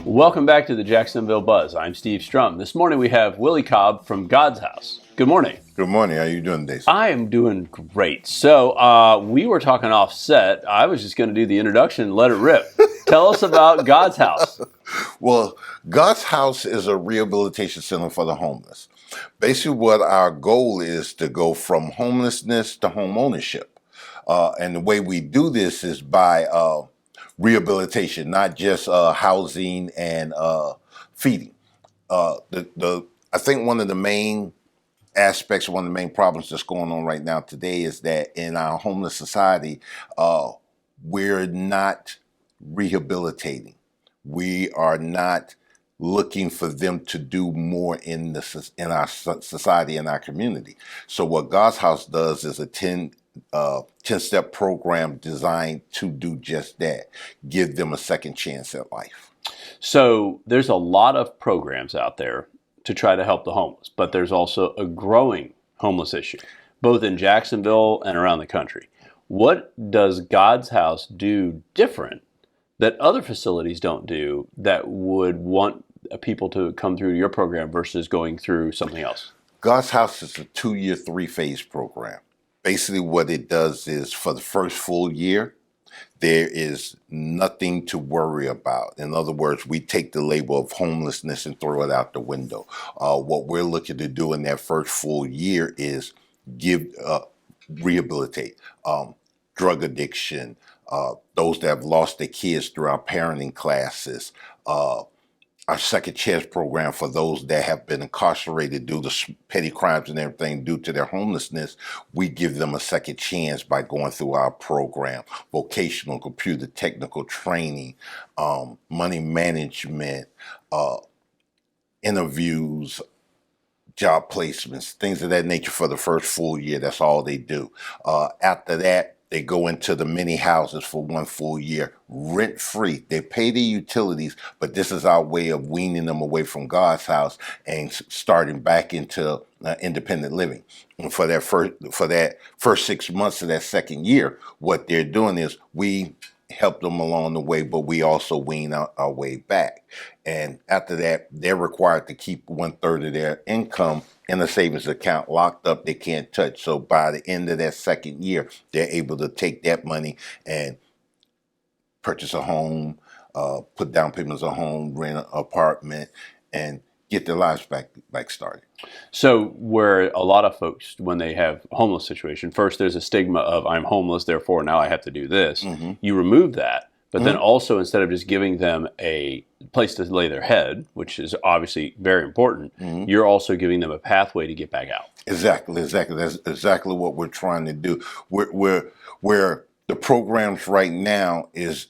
Welcome back to the Jacksonville Buzz. I'm Steve Strum. This morning we have Willie Cobb from God's House. Good morning. Good morning. How are you doing today? I am doing great. So we were talking off set. I was just going to do the introduction and let it rip. Tell us about God's House. Well, God's House is a rehabilitation center for the homeless. Basically, what our goal is to go from homelessness to home ownership. And the way we do this is by rehabilitation, not just housing and feeding. I think one of the main aspects, one of the main problems that's going on right now today is that in our homeless society, we're not rehabilitating. We are not looking for them to do more in our society, in our community. So what God's House does is a 10-step program designed to do just that, give them a second chance at life. So there's a lot of programs out there to try to help the homeless, but there's also a growing homeless issue, both in Jacksonville and around the country. What does God's House do different that other facilities don't do that would want people to come through your program versus going through something else? God's House is a 2-year, 3-phase program. Basically what it does is for the first full year, there is nothing to worry about. In other words, we take the label of homelessness and throw it out the window. What we're looking to do in that first full year is rehabilitate drug addiction, those that have lost their kids through our parenting classes, our second chance program for those that have been incarcerated due to petty crimes and everything due to their homelessness. We give them a second chance by going through our program, vocational, computer, technical training, money management, interviews, job placements, things of that nature for the first full year. That's all they do. After that, they go into the mini houses for 1 full year, rent-free. They pay the utilities, but this is our way of weaning them away from God's House and starting back into independent living. And for that first 6 months of that second year, what they're doing is we help them along the way, but we also wean our way back. And after that, they're required to keep 1/3 of their income in a savings account locked up they can't touch. So by the end of that second year, they're able to take that money and purchase a home, put down payments on a home, rent an apartment, and get their lives back started. So where a lot of folks, when they have a homeless situation, first there's a stigma of I'm homeless, therefore now I have to do this. Mm-hmm. You remove that, but then also instead of just giving them a place to lay their head, which is obviously very important, you're also giving them a pathway to get back out. Exactly. That's exactly what we're trying to do. Where the programs right now is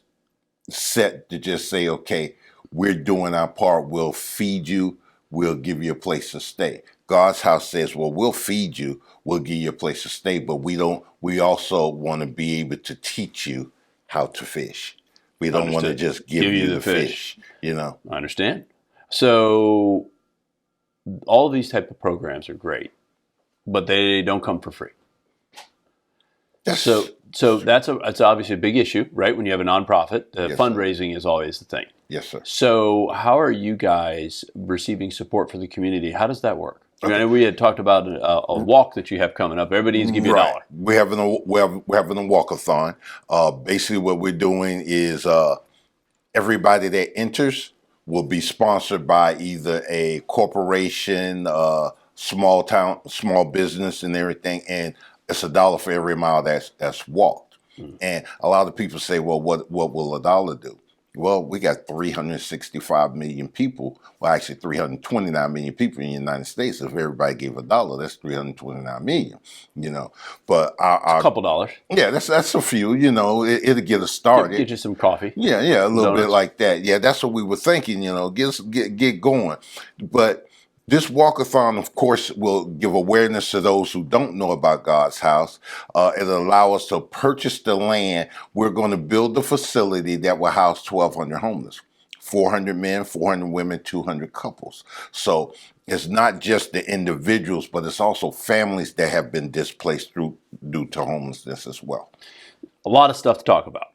set to just say, okay, we're doing our part, we'll feed you, we'll give you a place to stay. God's House says, well, we'll feed you, we'll give you a place to stay, but we also want to be able to teach you how to fish. We don't want to just give you the fish, you know. I understand. So all of these type of programs are great, but they don't come for free. So that's obviously a big issue, right? When you have a nonprofit, fundraising is always the thing. Yes, sir. So how are you guys receiving support for the community? How does that work? Okay. I mean, we had talked about a walk that you have coming up. Everybody needs to give you $1. We're having a walkathon. Basically, what we're doing is everybody that enters will be sponsored by either a corporation, small business, and everything. And it's $1 for every mile that's walked. And a lot of people say, well, what will $1 do? Well, we got 365 million people. Well, actually 329 million people in the United States. If everybody gave $1, that's 329 million, you know. But a couple dollars. Yeah, that's a few, you know. It'll get us started. Get you some coffee. Yeah, a little bit like that. Yeah, that's what we were thinking, you know, get going. But this walkathon, of course, will give awareness to those who don't know about God's House. It'll allow us to purchase the land. We're going to build the facility that will house 1,200 homeless, 400 men, 400 women, 200 couples. So it's not just the individuals, but it's also families that have been displaced due to homelessness as well. A lot of stuff to talk about.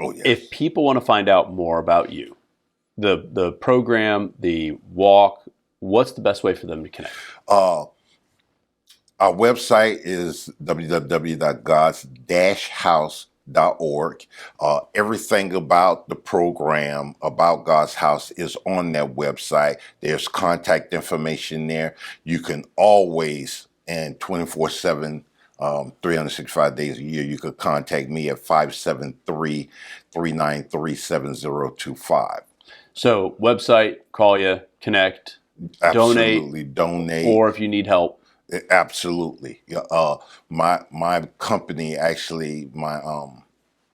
Oh, yes. If people want to find out more about you, the program, the walk, what's the best way for them to connect? Our website is www.gods-house.org. Everything about the program, about God's House, is on that website. There's contact information there. You can always, and 24/7, 365 days a year, you could contact me at 573-393-7025. So website, call you, connect, Absolutely, donate. or if you need help. Absolutely. My company, actually, my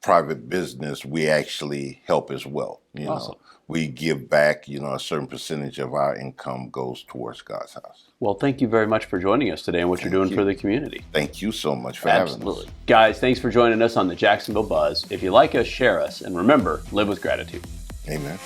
private business, we actually help as well. Awesome. We give back. A certain percentage of our income goes towards God's House. Well, thank you very much for joining us today and what you're doing for the community. Thank you so much for having us. Guys, thanks for joining us on the Jacksonville Buzz. If you like us, share us, and remember, live with gratitude. Amen.